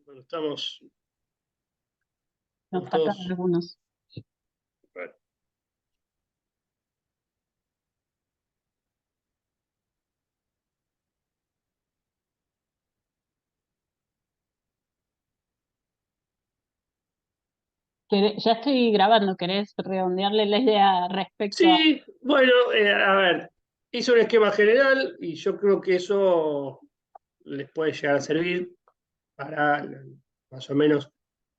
Bueno, estamos Nos faltan todos. algunos. Bueno. Ya estoy grabando, ¿querés redondearle la idea respecto a...? Sí, bueno, a ver, hice un esquema general y yo creo que eso les puede llegar a servir para más o menos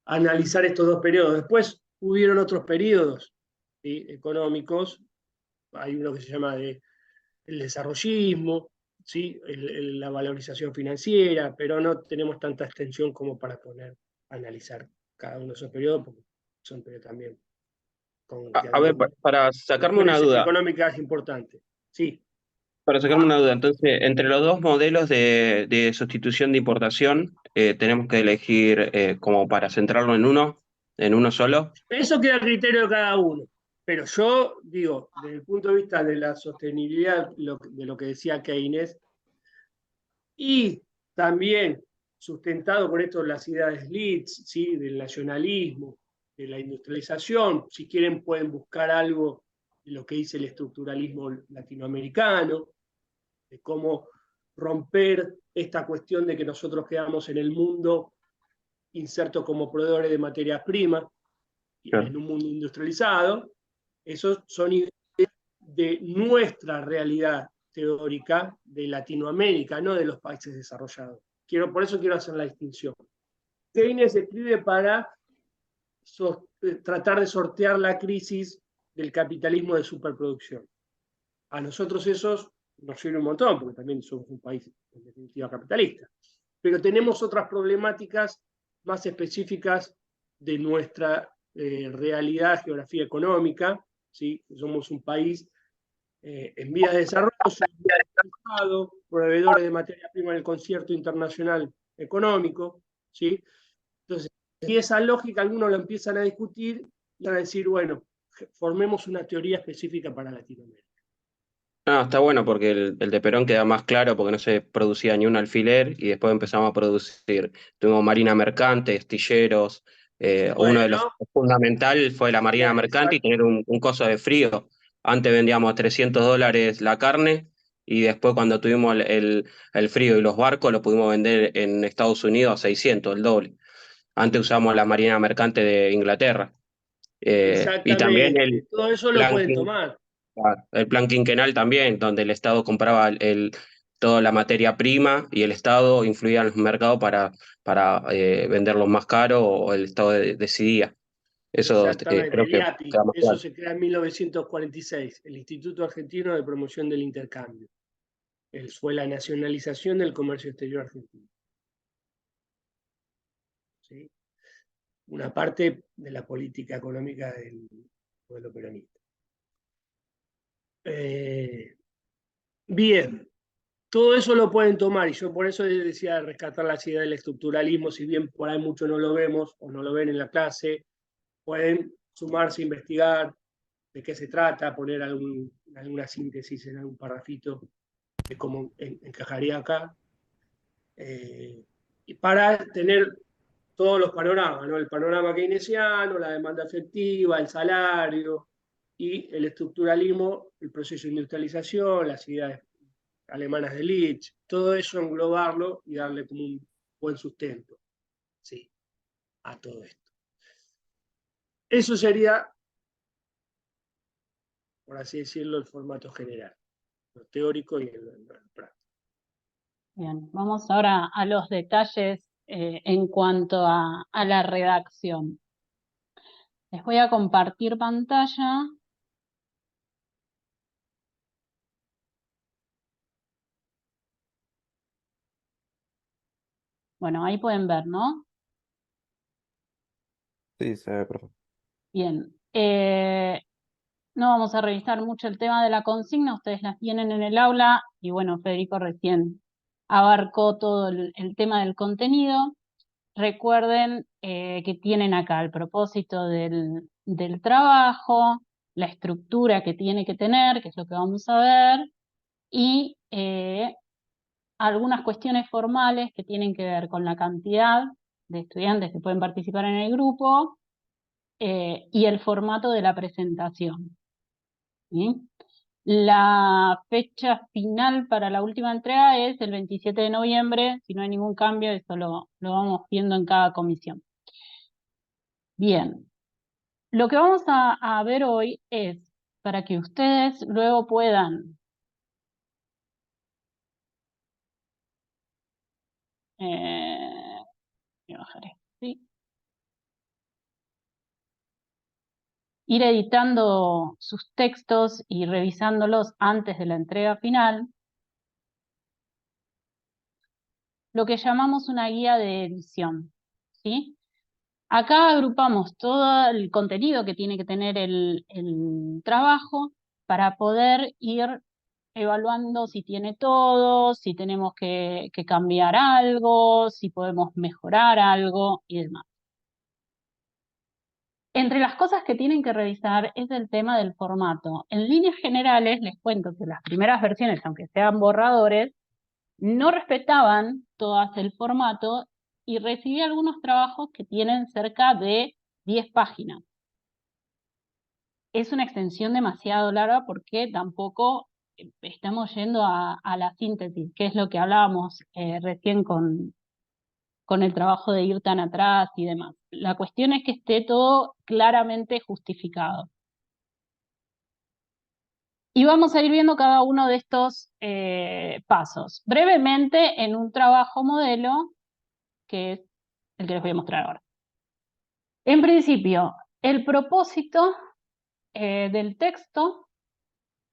analizar estos dos periodos. Después hubieron otros periodos, ¿sí?, económicos. Hay uno que se llama el desarrollismo, ¿sí?, la valorización financiera, pero no tenemos tanta extensión como para poner a analizar cada uno de esos periodos, porque son periodos también que A han ver, tenido para sacarme una cuestiones duda, económicas importantes. Sí, entonces, entre los dos modelos de sustitución de importación, tenemos que elegir como para centrarlo en uno solo. eso queda a criterio de cada uno. Pero yo digo, desde el punto de vista de la sostenibilidad, de lo que decía Keynes, y también sustentado por esto las ideas Leeds, ¿sí?, del nacionalismo, de la industrialización. Si quieren pueden buscar algo de lo que dice el estructuralismo latinoamericano, de cómo romper esta cuestión de que nosotros quedamos en el mundo insertos como proveedores de materias primas Claro. en un mundo industrializado. Esos son ideas de nuestra realidad teórica de Latinoamérica, no de los países desarrollados. Por eso quiero hacer la distinción. Keynes escribe para tratar de sortear la crisis del capitalismo de superproducción. A nosotros esos nos sirve un montón, porque también somos un país en definitiva capitalista. Pero tenemos otras problemáticas más específicas de nuestra realidad, geografía económica, ¿sí? Somos un país en vías de desarrollo, proveedores de materia prima en el concierto internacional económico, ¿sí? Entonces, si esa lógica algunos lo empiezan a discutir y van a decir, bueno, formemos una teoría específica para Latinoamérica. No, está bueno porque el de Perón queda más claro porque no se producía ni un alfiler y después empezamos a producir. Tuvimos marina mercante, astilleros. Uno de los Bueno, fundamentales fue la marina mercante y exacto. tener un coso de frío. Antes vendíamos $300 la carne y después cuando tuvimos el frío y los barcos lo pudimos vender en Estados Unidos a 600, el doble. Antes usamos la marina mercante de Inglaterra. Y también Exactamente, todo eso lo plan pueden tomar. Claro, el plan quinquenal también, donde el Estado compraba toda la materia prima y el Estado influía en los mercados para venderlos más caro o el Estado decidía. Eso Exactamente, creo el que IAPI, queda más eso claro. se crea en 1946, el Instituto Argentino de Promoción del Intercambio. Fue la nacionalización del comercio exterior argentino, ¿sí? Una parte de la política económica del modelo peronista. Bien, todo eso lo pueden tomar, y yo por eso decía rescatar las ideas del estructuralismo, si bien por ahí mucho no lo vemos o no lo ven en la clase, pueden sumarse a investigar de qué se trata, poner alguna síntesis en algún parrafito de cómo encajaría acá, y para tener todos los panoramas, ¿no? El panorama keynesiano, la demanda efectiva, el salario y el estructuralismo, el proceso de industrialización, las ideas alemanas de Leeds, todo eso englobarlo y darle como un buen sustento, ¿sí?, a todo esto. Eso sería, por así decirlo, el formato general, lo teórico y el práctico. Bien, vamos ahora a los detalles en cuanto a la redacción. Les voy a compartir pantalla. Bueno, ahí pueden ver, ¿no? Sí, se ve perfecto. Bien. No vamos a revisar mucho el tema de la consigna, ustedes las tienen en el aula y bueno, Federico recién abarcó todo el tema del contenido. Recuerden que tienen acá el propósito del trabajo, la estructura que tiene que tener, que es lo que vamos a ver, y algunas cuestiones formales que tienen que ver con la cantidad de estudiantes que pueden participar en el grupo y el formato de la presentación. ¿Sí? La fecha final para la última entrega es el 27 de noviembre, si no hay ningún cambio, eso lo vamos viendo en cada comisión. Bien, lo que vamos a ver hoy es para que ustedes luego puedan voy a bajar esto, ¿sí? Ir editando sus textos y revisándolos antes de la entrega final, lo que llamamos una guía de edición, ¿sí? Acá agrupamos todo el contenido que tiene que tener el trabajo para poder ir evaluando si tiene todo, si tenemos que cambiar algo, si podemos mejorar algo y demás. Entre las cosas que tienen que revisar es el tema del formato. En líneas generales les cuento que las primeras versiones, aunque sean borradores, no respetaban todas el formato y recibí algunos trabajos que tienen cerca de 10 páginas. Es una extensión demasiado larga porque tampoco estamos yendo a la síntesis, que es lo que hablábamos recién con el trabajo de ir tan atrás y demás. La cuestión es que esté todo claramente justificado. Y vamos a ir viendo cada uno de estos pasos. Brevemente, en un trabajo modelo, que es el que les voy a mostrar ahora. En principio, el propósito del texto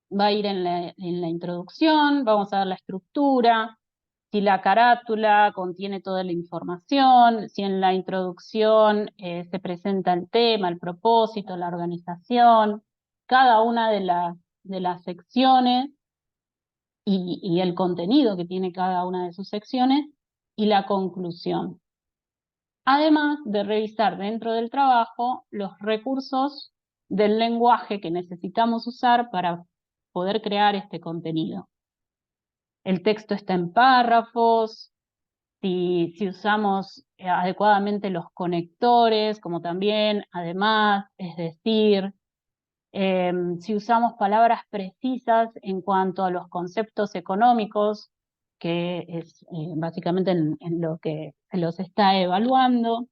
va a ir en la introducción, vamos a ver la estructura, si la carátula contiene toda la información, si en la introducción se presenta el tema, el propósito, la organización, cada una de las secciones y el contenido que tiene cada una de sus secciones y la conclusión. Además de revisar dentro del trabajo los recursos del lenguaje que necesitamos usar para poder crear este contenido. El texto está en párrafos, si usamos adecuadamente los conectores, como también, además, es decir, si usamos palabras precisas en cuanto a los conceptos económicos, que es básicamente en lo que se los está evaluando,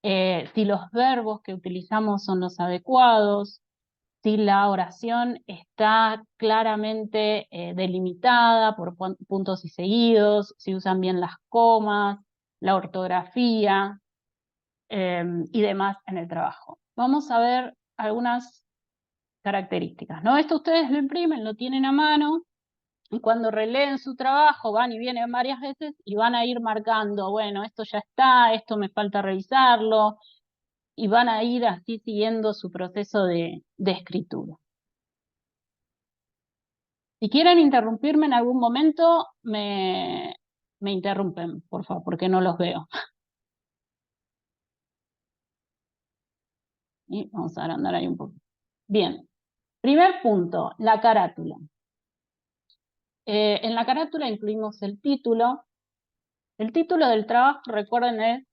si los verbos que utilizamos son los adecuados, si la oración está claramente delimitada por puntos y seguidos, si usan bien las comas, la ortografía y demás en el trabajo. Vamos a ver algunas características, ¿no? Esto ustedes lo imprimen, lo tienen a mano, y cuando releen su trabajo van y vienen varias veces y van a ir marcando, bueno, esto ya está, esto me falta revisarlo, y van a ir así siguiendo su proceso de escritura. Si quieren interrumpirme en algún momento, me interrumpen, por favor, porque no los veo. Y vamos a agrandar ahí un poco. Bien, primer punto, la carátula. En la carátula incluimos el título. El título del trabajo, recuerden,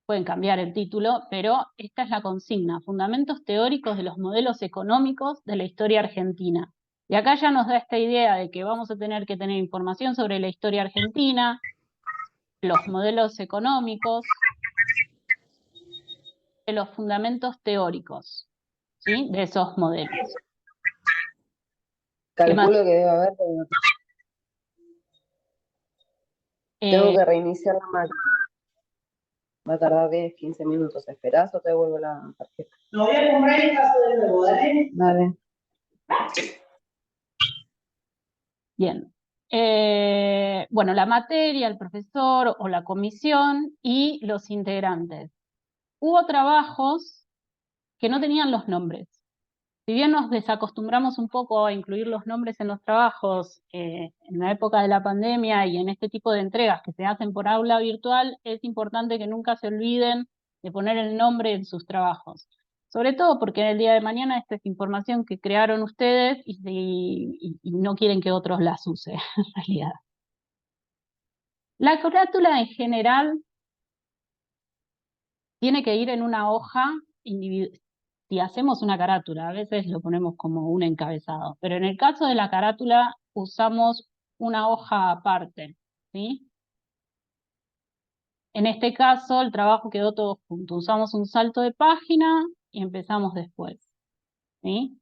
pueden cambiar el título, pero esta es la consigna, Fundamentos Teóricos de los Modelos Económicos de la Historia Argentina. Y acá ya nos da esta idea de que vamos a tener que tener información sobre la historia argentina, los modelos económicos, de los fundamentos teóricos, ¿sí? De esos modelos. Calculo que debe haber. Tengo que reiniciar la máquina. Va a tardar 10, 15 minutos. ¿Esperás o te devuelvo la tarjeta? Lo voy a comprar en caso de nuevo, ¿dale? Dale. Bien. Bueno, la materia, el profesor o la comisión y los integrantes. Hubo trabajos que no tenían los nombres. Si bien nos desacostumbramos un poco a incluir los nombres en los trabajos en la época de la pandemia y en este tipo de entregas que se hacen por aula virtual, es importante que nunca se olviden de poner el nombre en sus trabajos. Sobre todo porque en el día de mañana esta es información que crearon ustedes y no quieren que otros las use, en realidad. La carátula en general tiene que ir en una hoja individual. Si hacemos una carátula, a veces lo ponemos como un encabezado, pero en el caso de la carátula usamos una hoja aparte, ¿sí? En este caso, el trabajo quedó todo junto. Usamos un salto de página y empezamos después, ¿sí?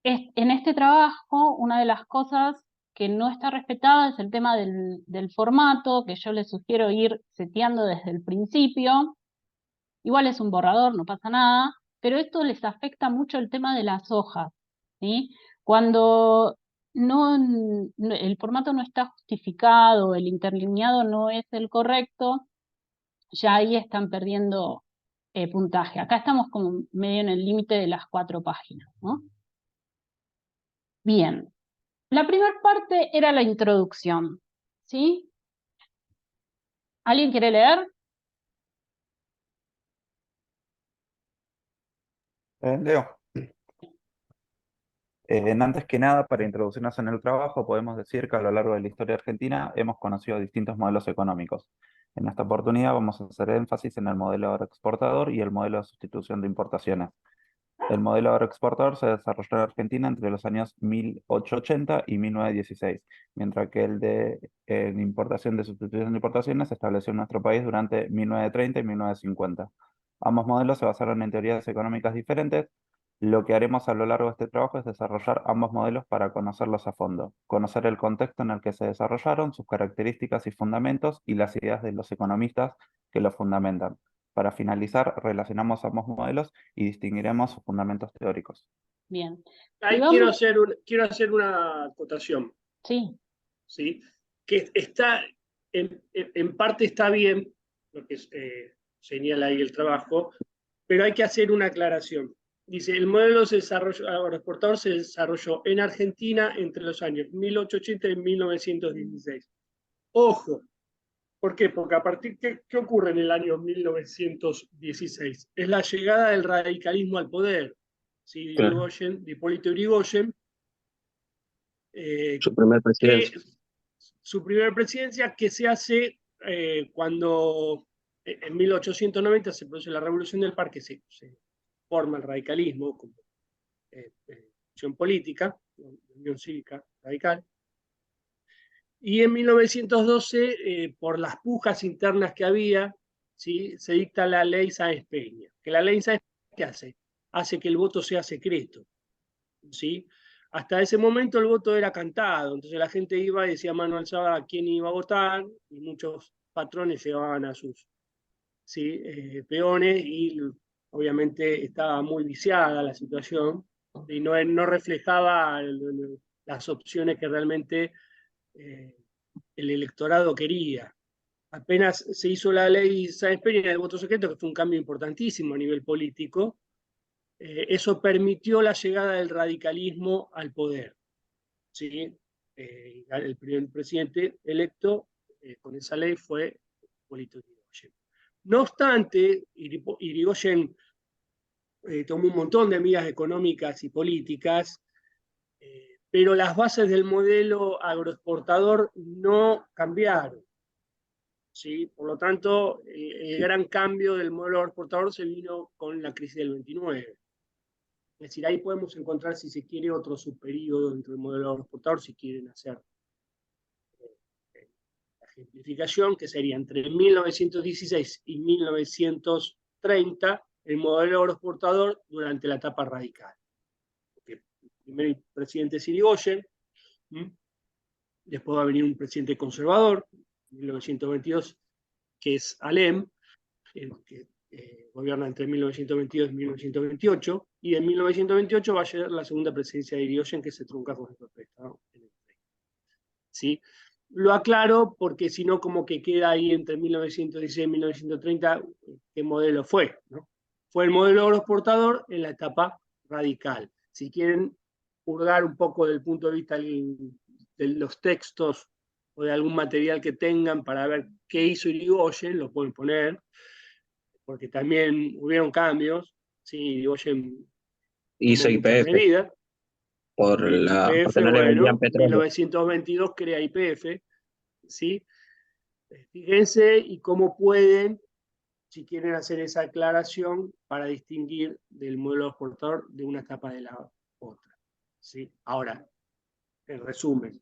En este trabajo, una de las cosas que no está respetada es el tema del formato, que yo les sugiero ir seteando desde el principio. Igual es un borrador, no pasa nada, pero esto les afecta mucho el tema de las hojas, ¿sí? Cuando el formato no está justificado, el interlineado no es el correcto, ya ahí están perdiendo puntaje. Acá estamos como medio en el límite de las 4 páginas, ¿no? Bien, la primera parte era la introducción, ¿sí? ¿Alguien quiere leer? Leo. Antes que nada, para introducirnos en el trabajo, podemos decir que a lo largo de la historia argentina hemos conocido distintos modelos económicos. En esta oportunidad vamos a hacer énfasis en el modelo agroexportador y el modelo de sustitución de importaciones. El modelo agroexportador se desarrolló en Argentina entre los años 1880 y 1916, mientras que el de importación de sustitución de importaciones se estableció en nuestro país durante 1930 y 1950. Ambos modelos se basaron en teorías económicas diferentes. Lo que haremos a lo largo de este trabajo es desarrollar ambos modelos para conocerlos a fondo, conocer el contexto en el que se desarrollaron, sus características y fundamentos y las ideas de los economistas que los fundamentan. Para finalizar, relacionamos ambos modelos y distinguiremos sus fundamentos teóricos. Bien. Ahí quiero hacer una acotación, Sí. ¿sí? Que está, en parte está bien lo que señala ahí el trabajo, pero hay que hacer una aclaración. Dice, el modelo agroexportador se desarrolló en Argentina entre los años 1880 y 1916. Ojo, ¿por qué? Porque a partir de ¿qué ocurre en el año 1916? Es la llegada del radicalismo al poder, ¿sí? Claro. De Hipólito Yrigoyen, Su primer presidencia. su primera presidencia que se hace cuando en 1890 se produce la Revolución del Parque, se forma el radicalismo como acción política, Unión Cívica Radical. Y en 1912, por las pujas internas que había, ¿sí? Se dicta la ley Sáenz Peña. Que la ley Sáenz Peña, ¿qué hace? Hace que el voto sea secreto, ¿sí? Hasta ese momento el voto era cantado, entonces la gente iba y decía mano alzada a quién iba a votar, y muchos patrones llevaban a sus, ¿sí? Peones, y obviamente estaba muy viciada la situación, y no reflejaba las opciones que realmente el electorado quería. Apenas se hizo la ley Sáenz Peña del voto secreto, que fue un cambio importantísimo a nivel político, eso permitió la llegada del radicalismo al poder, ¿sí? El primer presidente electo con esa ley fue Hipólito Yrigoyen. No obstante, Yrigoyen tomó un montón de medidas económicas y políticas, pero las bases del modelo agroexportador no cambiaron, ¿sí? Por lo tanto, el gran cambio del modelo agroexportador se vino con la crisis del 29. Es decir, ahí podemos encontrar, si se quiere, otro subperíodo dentro del modelo agroexportador, si quieren hacer la ejemplificación, que sería entre 1916 y 1930, el modelo agroexportador durante la etapa radical. Porque primero el presidente es Yrigoyen, después va a venir un presidente conservador, en 1922, que es Alem, que gobierna entre 1922 y 1928, y en 1928 va a llegar la segunda presidencia de Yrigoyen, que se trunca con el golpe de Estado en el país. ¿Sí? Lo aclaro porque si no, como que queda ahí entre 1916 y 1930, ¿qué modelo fue? ¿No? Fue el modelo agroexportador en la etapa radical. Si quieren hurgar un poco del punto de vista de los textos o de algún material que tengan para ver qué hizo Yrigoyen, lo pueden poner, porque también hubieron cambios, ¿sí? Yrigoyen Hizo tomó muchas YPF medidas. porque YPF, no le vendían bueno, petróleo. 1922 crea YPF, ¿sí? Fíjense y cómo pueden, si quieren hacer esa aclaración, para distinguir del modelo exportador de una etapa de la otra. ¿Sí? Ahora, en resumen,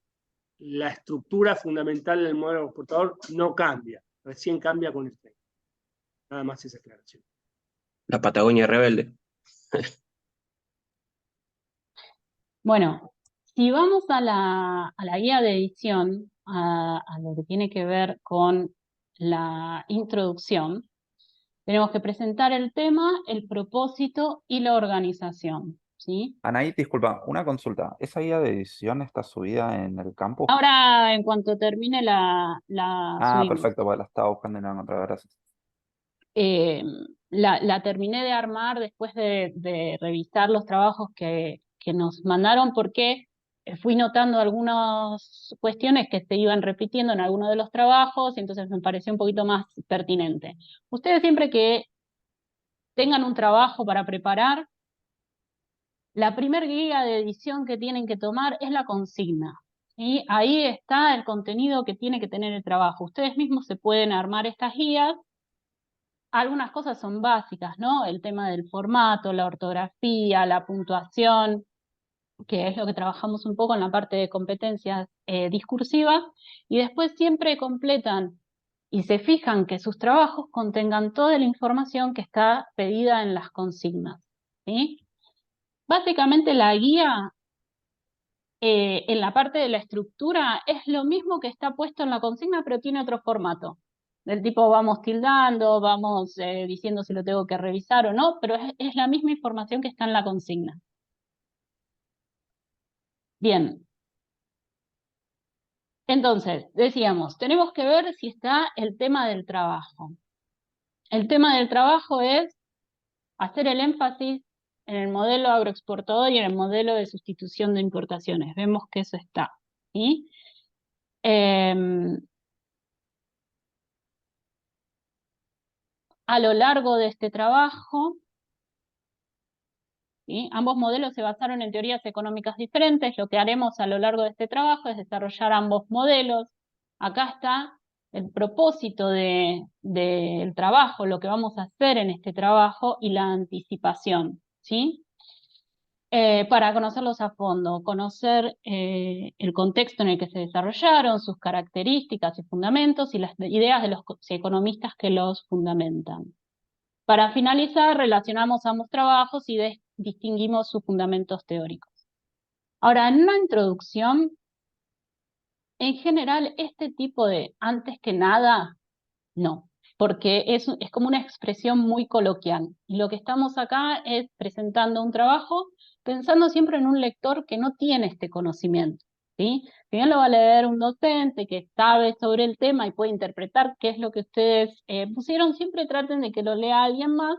la estructura fundamental del modelo exportador no cambia, recién cambia con el tren. Nada más esa aclaración. La Patagonia rebelde. Bueno, si vamos a la guía de edición, a lo que tiene que ver con la introducción, tenemos que presentar el tema, el propósito y la organización, ¿sí? Anaí, disculpa, una consulta. ¿Esa guía de edición está subida en el campus? Ahora, en cuanto termine la Ah, subimos. perfecto, pues la estaba buscando y no la encontraba, gracias. La terminé de armar después de revisar los trabajos que nos mandaron, porque fui notando algunas cuestiones que se iban repitiendo en algunos de los trabajos, y entonces me pareció un poquito más pertinente. Ustedes siempre que tengan un trabajo para preparar, la primer guía de edición que tienen que tomar es la consigna. ¿Sí? Ahí está el contenido que tiene que tener el trabajo. Ustedes mismos se pueden armar estas guías. Algunas cosas son básicas, ¿no? El tema del formato, la ortografía, la puntuación, que es lo que trabajamos un poco en la parte de competencias discursivas, y después siempre completan y se fijan que sus trabajos contengan toda la información que está pedida en las consignas, ¿sí? Básicamente la guía en la parte de la estructura es lo mismo que está puesto en la consigna, pero tiene otro formato. Del tipo vamos tildando, vamos diciendo si lo tengo que revisar o no, pero es la misma información que está en la consigna. Bien. Entonces, decíamos, tenemos que ver si está el tema del trabajo. El tema del trabajo es hacer el énfasis en el modelo agroexportador y en el modelo de sustitución de importaciones. Vemos que eso está, ¿sí? A lo largo de este trabajo, ¿sí? Ambos modelos se basaron en teorías económicas diferentes. Lo que haremos a lo largo de este trabajo es desarrollar ambos modelos. Acá está el propósito del trabajo, lo que vamos a hacer en este trabajo y la anticipación, ¿sí? Para conocerlos a fondo, conocer el contexto en el que se desarrollaron, sus características y fundamentos y las ideas de los economistas que los fundamentan. Para finalizar, relacionamos ambos trabajos y distinguimos sus fundamentos teóricos. Ahora, en una introducción, en general, este tipo de antes que nada, no, porque es como una expresión muy coloquial. Y lo que estamos acá es presentando un trabajo pensando siempre en un lector que no tiene este conocimiento, ¿sí? Si bien lo va a leer un docente que sabe sobre el tema y puede interpretar qué es lo que ustedes pusieron, siempre traten de que lo lea alguien más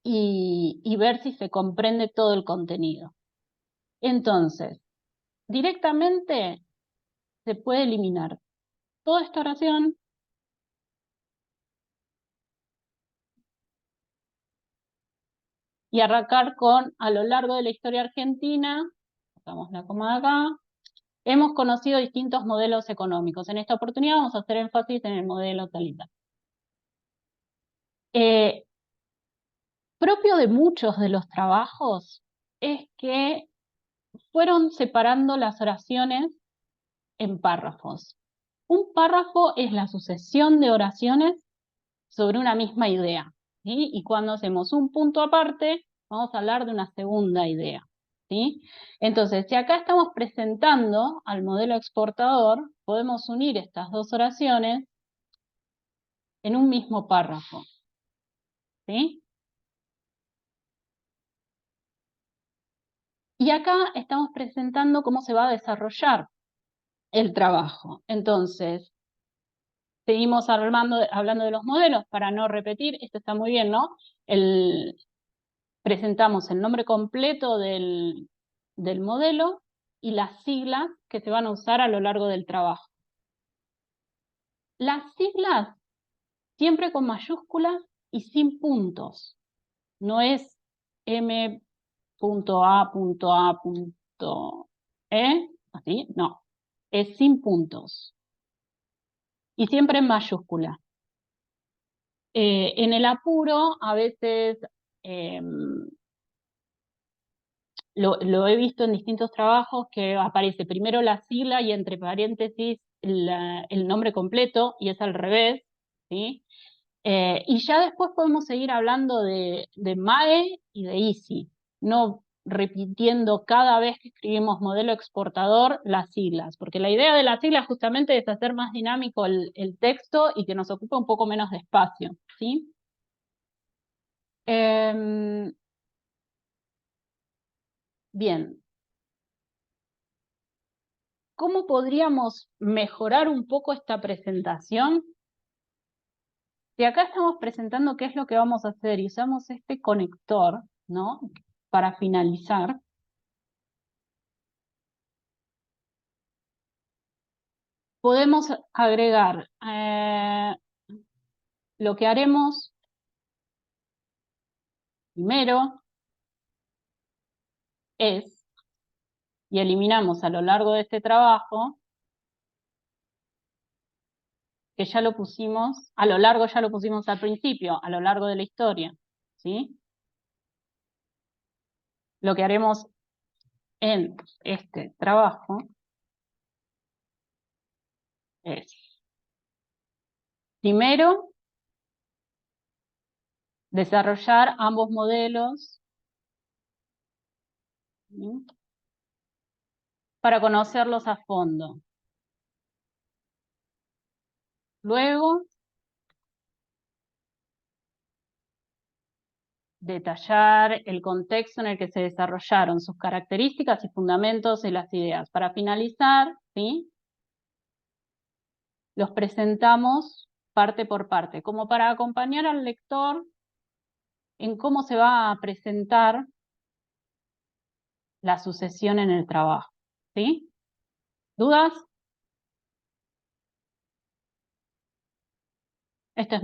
y ver si se comprende todo el contenido. Entonces, directamente se puede eliminar toda esta oración y arrancar con, a lo largo de la historia argentina, sacamos la coma de acá, hemos conocido distintos modelos económicos. En esta oportunidad vamos a hacer énfasis en el modelo talita. Propio de muchos de los trabajos es que fueron separando las oraciones en párrafos. Un párrafo es la sucesión de oraciones sobre una misma idea, ¿sí? Y cuando hacemos un punto aparte, vamos a hablar de una segunda idea, ¿sí? Entonces, si acá estamos presentando al modelo exportador, podemos unir estas dos oraciones en un mismo párrafo, ¿sí? Y acá estamos presentando cómo se va a desarrollar el trabajo. Entonces, seguimos hablando de los modelos para no repetir, esto está muy bien, ¿no? Presentamos el nombre completo del modelo y las siglas que se van a usar a lo largo del trabajo. Las siglas siempre con mayúsculas y sin puntos. No es M.A.A.E, así, no. Es sin puntos. y siempre en mayúscula. En el apuro, a veces lo he visto en distintos trabajos que aparece primero la sigla y entre paréntesis el nombre completo, y es al revés, ¿sí? Y ya después podemos seguir hablando de MAE y de EASY, no repitiendo cada vez que escribimos modelo exportador las siglas, porque la idea de las siglas justamente es hacer más dinámico el texto y que nos ocupe un poco menos de espacio, ¿sí? Bien. ¿Cómo podríamos mejorar un poco esta presentación? Si acá estamos presentando qué es lo que vamos a hacer y usamos este conector, ¿no? Para finalizar. Podemos agregar lo que haremos primero es, y eliminamos a lo largo de este trabajo, que ya lo pusimos, a lo largo ya lo pusimos al principio, a lo largo de la historia, ¿sí? Lo que haremos en este trabajo es, primero, desarrollar ambos modelos, ¿sí?, para conocerlos a fondo. Luego, detallar el contexto en el que se desarrollaron, sus características y fundamentos de las ideas. Para finalizar, ¿sí?, los presentamos parte por parte, como para acompañar al lector en cómo se va a presentar la sucesión en el trabajo, ¿sí? ¿Dudas? Esto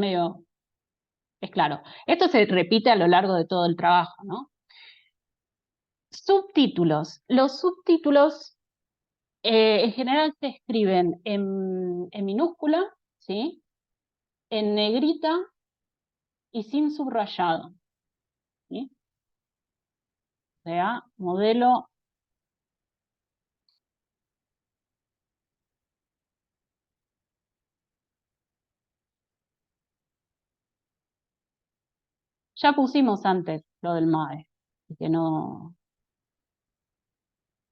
es claro. Esto se repite a lo largo de todo el trabajo, ¿no? Subtítulos. Los subtítulos en general se escriben en minúscula, ¿sí?, en negrita y sin subrayado, ¿sí? O sea, modelo ya pusimos antes lo del MAE, así que no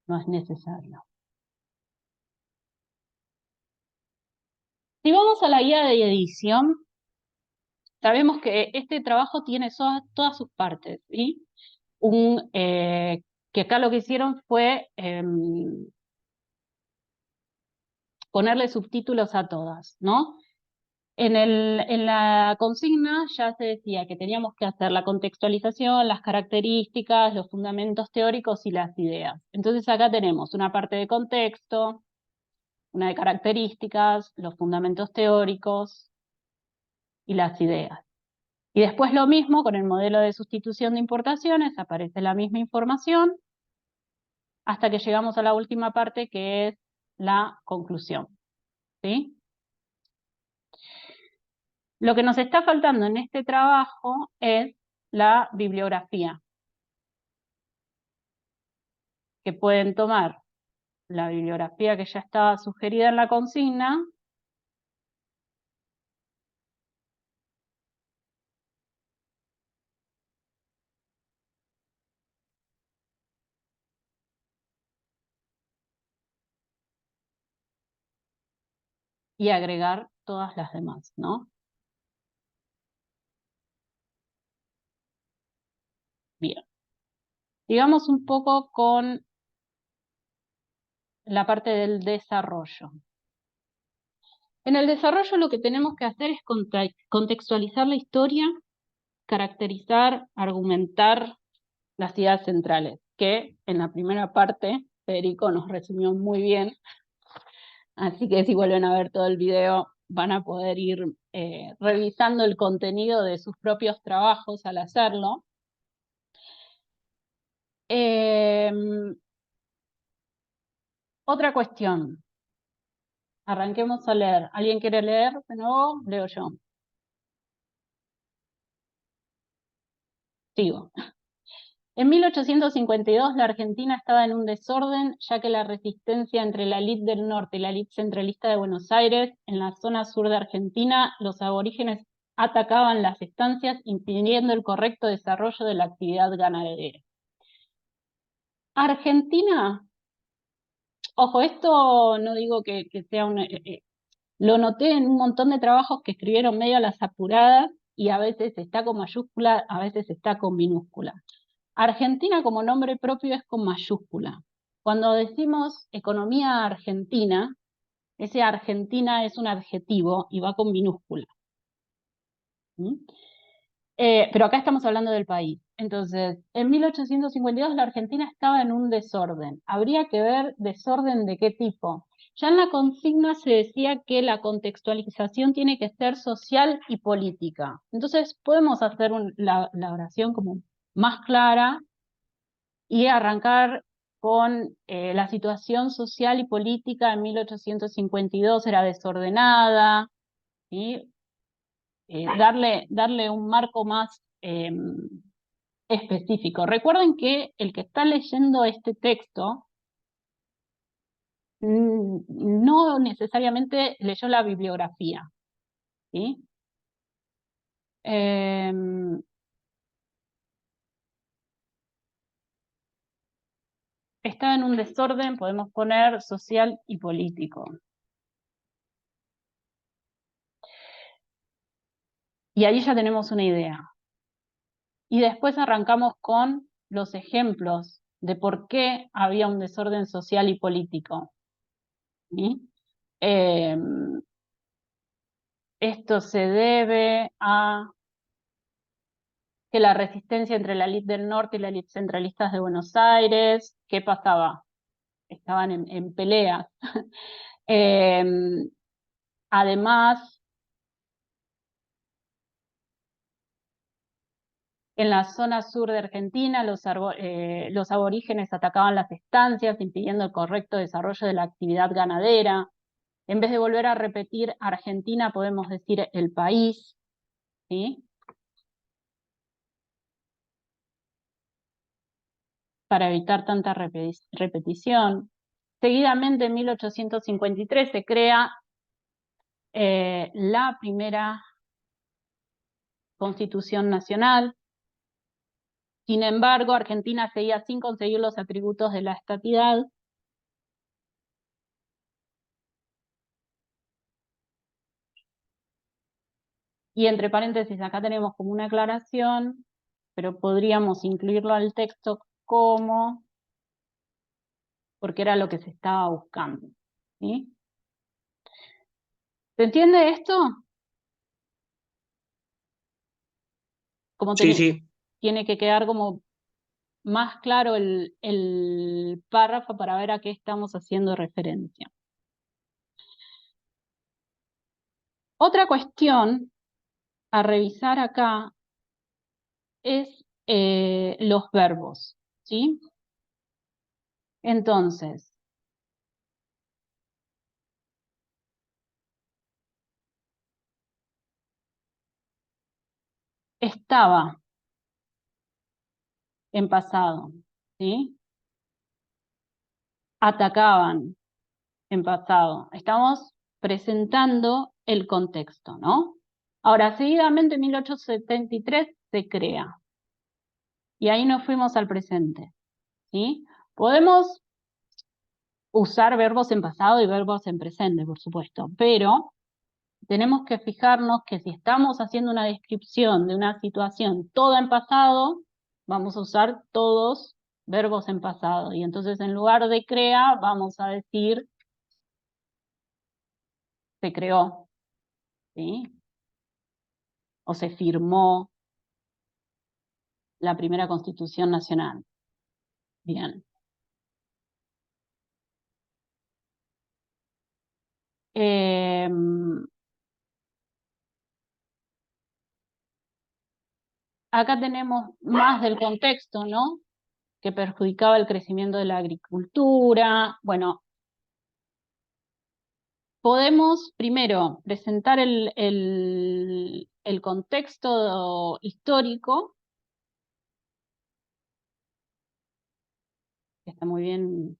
es necesario. Si vamos a la guía de edición, sabemos que este trabajo tiene todas sus partes, ¿sí? Que acá lo que hicieron fue ponerle subtítulos a todas, ¿no? En la consigna ya se decía que teníamos que hacer la contextualización, las características, los fundamentos teóricos y las ideas. Entonces acá tenemos una parte de contexto, una de características, los fundamentos teóricos y las ideas. Y después lo mismo con el modelo de sustitución de importaciones, aparece la misma información, hasta que llegamos a la última parte, que es la conclusión, ¿sí? Lo que nos está faltando en este trabajo es la bibliografía, que pueden tomar la bibliografía que ya estaba sugerida en la consigna y agregar todas las demás, ¿no? Bien. Sigamos un poco con la parte del desarrollo. En el desarrollo lo que tenemos que hacer es contextualizar la historia, caracterizar, argumentar las ideas centrales, que en la primera parte Federico nos resumió muy bien, así que si vuelven a ver todo el video van a poder ir revisando el contenido de sus propios trabajos al hacerlo. Otra cuestión. Arranquemos a leer. ¿Alguien quiere leer de nuevo? Leo yo. Sigo. En 1852 la Argentina estaba en un desorden, ya que la resistencia entre la élite del norte y la élite centralista de Buenos Aires, en la zona sur de Argentina, los aborígenes atacaban las estancias, impidiendo el correcto desarrollo de la actividad ganadera. Argentina, ojo, esto no digo que sea un... lo noté en un montón de trabajos que escribieron medio a las apuradas, y a veces está con mayúscula, a veces está con minúscula. Argentina como nombre propio es con mayúscula. Cuando decimos economía argentina, ese Argentina es un adjetivo y va con minúscula. ¿Mm? Pero acá estamos hablando del país. Entonces, en 1852 la Argentina estaba en un desorden. Habría que ver desorden de qué tipo. Ya en la consigna se decía que la contextualización tiene que ser social y política. Entonces, podemos hacer la oración como más clara y arrancar con la situación social y política en 1852 era desordenada, ¿sí? Darle un marco más específico. Recuerden que el que está leyendo este texto no necesariamente leyó la bibliografía, ¿sí? Está en un desorden, podemos poner social y político. Y ahí ya tenemos una idea. Y después arrancamos con los ejemplos de por qué había un desorden social y político. ¿Sí? Esto se debe a que la resistencia entre la élite del norte y la élite centralistas de Buenos Aires, ¿qué pasaba? Estaban en peleas. Además, en la zona sur de Argentina, los aborígenes atacaban las estancias, impidiendo el correcto desarrollo de la actividad ganadera. En vez de volver a repetir Argentina, podemos decir el país, ¿sí? Para evitar tanta repetición. Seguidamente, en 1853, se crea la primera Constitución Nacional. Sin embargo, Argentina seguía sin conseguir los atributos de la estatidad. Y entre paréntesis, acá tenemos como una aclaración, pero podríamos incluirlo al texto como, porque era lo que se estaba buscando, ¿sí? ¿Se entiende esto? Como Sí. tiene que quedar como más claro el párrafo para ver a qué estamos haciendo referencia. Otra cuestión a revisar acá es los verbos, ¿sí? Entonces, estaba en pasado, ¿sí? Atacaban en pasado. Estamos presentando el contexto, ¿no? Ahora, seguidamente en 1873 se crea. Y ahí nos fuimos al presente, ¿sí? Podemos usar verbos en pasado y verbos en presente, por supuesto, pero tenemos que fijarnos que si estamos haciendo una descripción de una situación toda en pasado, vamos a usar todos verbos en pasado. Y entonces en lugar de crea, vamos a decir se creó, ¿sí? O se firmó la primera Constitución Nacional. Bien. Acá tenemos más del contexto, ¿no? Que perjudicaba el crecimiento de la agricultura. Bueno, podemos primero presentar el contexto histórico, que está muy bien,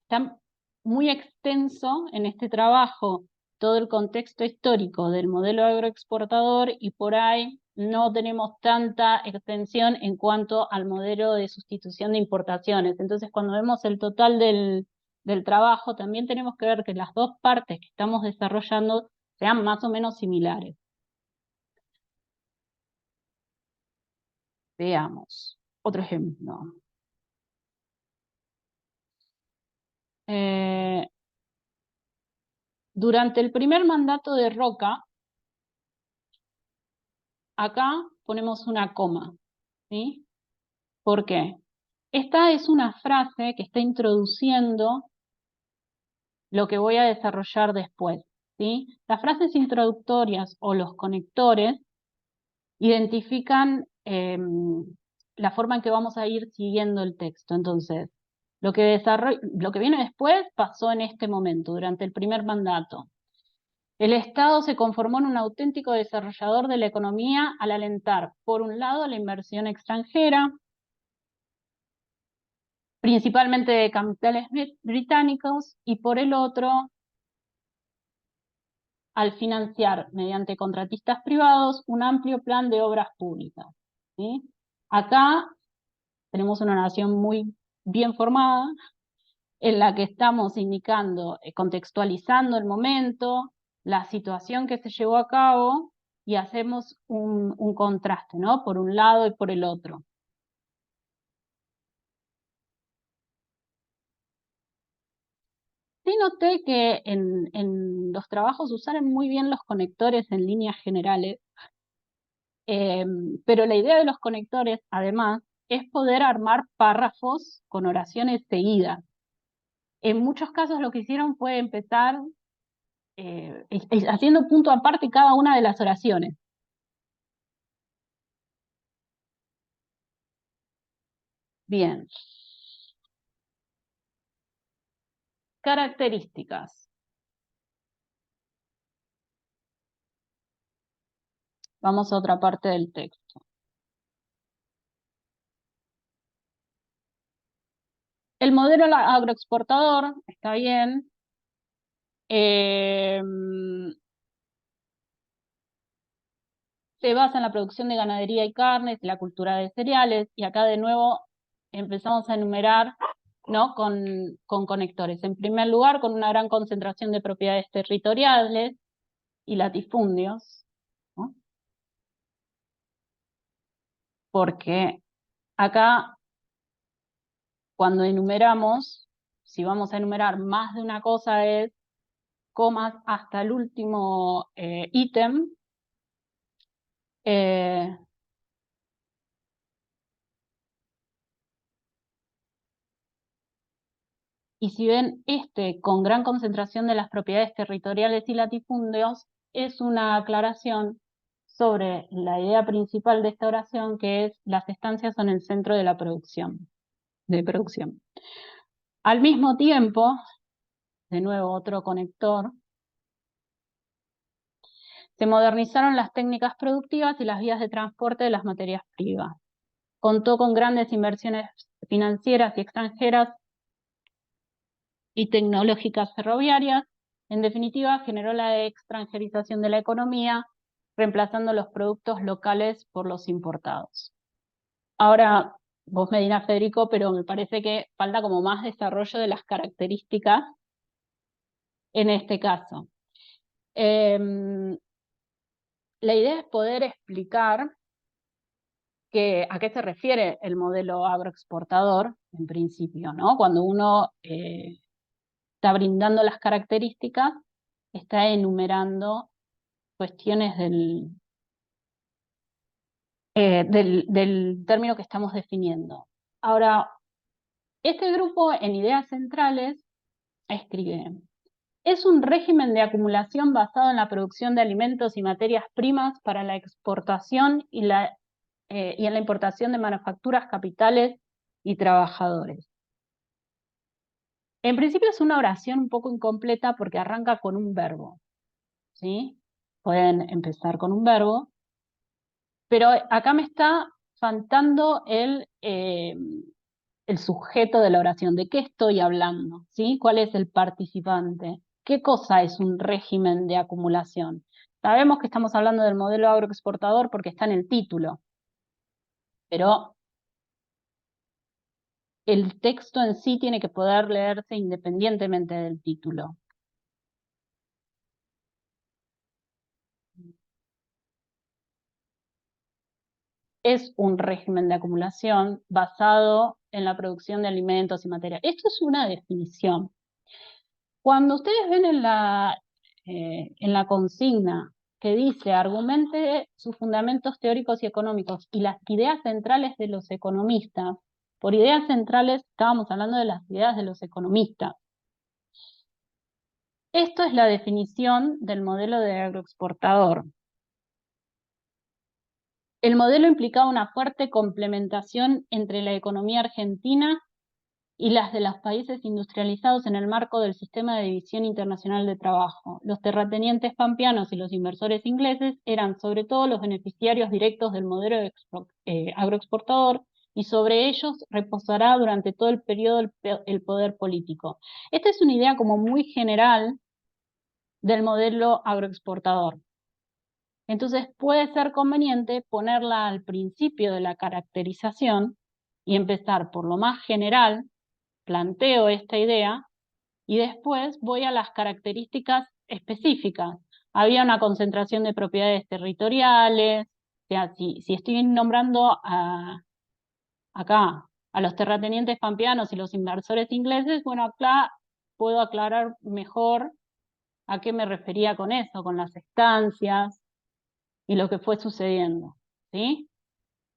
está muy extenso en este trabajo todo el contexto histórico del modelo agroexportador, y por ahí no tenemos tanta extensión en cuanto al modelo de sustitución de importaciones. Entonces, cuando vemos el total del trabajo, también tenemos que ver que las dos partes que estamos desarrollando sean más o menos similares. Veamos otro ejemplo. Durante el primer mandato de Roca, acá ponemos una coma, ¿sí? ¿Por qué? Esta es una frase que está introduciendo lo que voy a desarrollar después, ¿sí? Las frases introductorias o los conectores identifican la forma en que vamos a ir siguiendo el texto. Entonces, lo que viene después pasó en este momento, durante el primer mandato. El Estado se conformó en un auténtico desarrollador de la economía al alentar, por un lado, la inversión extranjera, principalmente de capitales británicos, y por el otro, al financiar, mediante contratistas privados, un amplio plan de obras públicas, ¿sí? Acá tenemos una nación muy bien formada, en la que estamos indicando, contextualizando el momento, la situación que se llevó a cabo, y hacemos un contraste, ¿no? Por un lado y por el otro. Sí noté que en los trabajos usaron muy bien los conectores en líneas generales, pero la idea de los conectores, además, es poder armar párrafos con oraciones seguidas. En muchos casos lo que hicieron fue empezar haciendo punto aparte cada una de las oraciones. Bien. Características. Vamos a otra parte del texto. El modelo agroexportador está bien. Se basa en la producción de ganadería y carnes, la cultura de cereales, y acá de nuevo empezamos a enumerar, ¿no? con conectores. En primer lugar, con una gran concentración de propiedades territoriales y latifundios, ¿no? Porque acá, cuando enumeramos, si vamos a enumerar más de una cosa, es comas hasta el último ítem. Y si ven, con gran concentración de las propiedades territoriales y latifundios, es una aclaración sobre la idea principal de esta oración, que es: las estancias son el centro de la producción. Al mismo tiempo, de nuevo otro conector, se modernizaron las técnicas productivas y las vías de transporte de las materias primas. Contó con grandes inversiones financieras y extranjeras y tecnológicas ferroviarias. En definitiva, generó la extranjerización de la economía, reemplazando los productos locales por los importados. Ahora, vos me dirás, Federico, pero me parece que falta como más desarrollo de las características en este caso. La idea es poder explicar a qué se refiere el modelo agroexportador, en principio, ¿no? Cuando uno está brindando las características, está enumerando cuestiones del término que estamos definiendo. Ahora, este grupo en ideas centrales escribe: es un régimen de acumulación basado en la producción de alimentos y materias primas para la exportación y en la importación de manufacturas, capitales y trabajadores. En principio es una oración un poco incompleta porque arranca con un verbo, ¿sí? Pueden empezar con un verbo, pero acá me está faltando el sujeto de la oración. ¿De qué estoy hablando? ¿Sí? ¿Cuál es el participante? ¿Qué cosa es un régimen de acumulación? Sabemos que estamos hablando del modelo agroexportador porque está en el título, pero el texto en sí tiene que poder leerse independientemente del título. Es un régimen de acumulación basado en la producción de alimentos y materiales. Esto es una definición. Cuando ustedes ven en la consigna que dice argumente sus fundamentos teóricos y económicos y las ideas centrales de los economistas, por ideas centrales estábamos hablando de las ideas de los economistas. Esto es la definición del modelo de agroexportador. El modelo implicaba una fuerte complementación entre la economía argentina y las de los países industrializados en el marco del sistema de división internacional de trabajo. Los terratenientes pampeanos y los inversores ingleses eran sobre todo los beneficiarios directos del modelo agroexportador y sobre ellos reposará durante todo el periodo el poder político. Esta es una idea como muy general del modelo agroexportador. Entonces puede ser conveniente ponerla al principio de la caracterización y empezar por lo más general, planteo esta idea, y después voy a las características específicas. Había una concentración de propiedades territoriales, o sea, si estoy nombrando acá a los terratenientes pampeanos y los inversores ingleses, bueno, acá puedo aclarar mejor a qué me refería con eso, con las estancias y lo que fue sucediendo, ¿sí?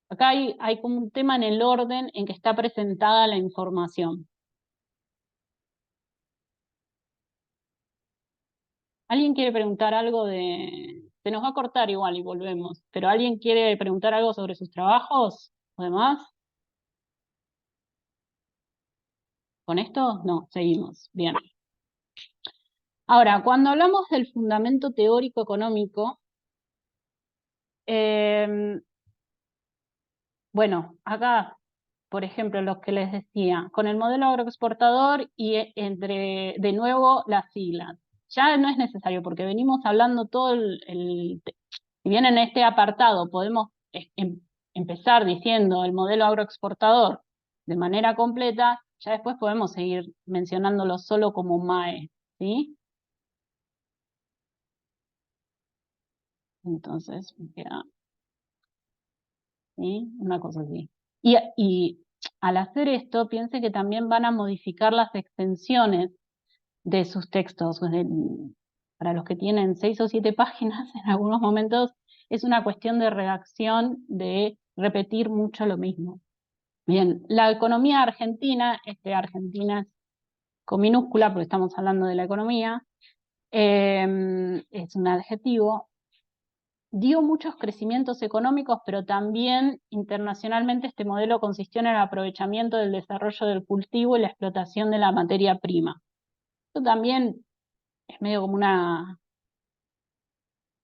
Acá hay como un tema en el orden en que está presentada la información. ¿Alguien quiere preguntar algo de...? Se nos va a cortar igual y volvemos, pero ¿alguien quiere preguntar algo sobre sus trabajos o demás? ¿Con esto? No, seguimos. Bien. Ahora, cuando hablamos del fundamento teórico económico, bueno, acá, por ejemplo, los que les decía, con el modelo agroexportador y de nuevo, las siglas. Ya no es necesario porque venimos hablando todo si bien en este apartado podemos empezar diciendo el modelo agroexportador de manera completa, ya después podemos seguir mencionándolo solo como MAE, ¿sí? Entonces, me queda, ¿sí? Una cosa así. Y al hacer esto, piense que también van a modificar las extensiones de sus textos. Para los que tienen 6 o 7 páginas, en algunos momentos es una cuestión de redacción, de repetir mucho lo mismo. Bien, la economía argentina, Argentina es con minúscula porque estamos hablando de la economía, es un adjetivo, dio muchos crecimientos económicos, pero también internacionalmente este modelo consistió en el aprovechamiento del desarrollo del cultivo y la explotación de la materia prima. Esto también es medio como una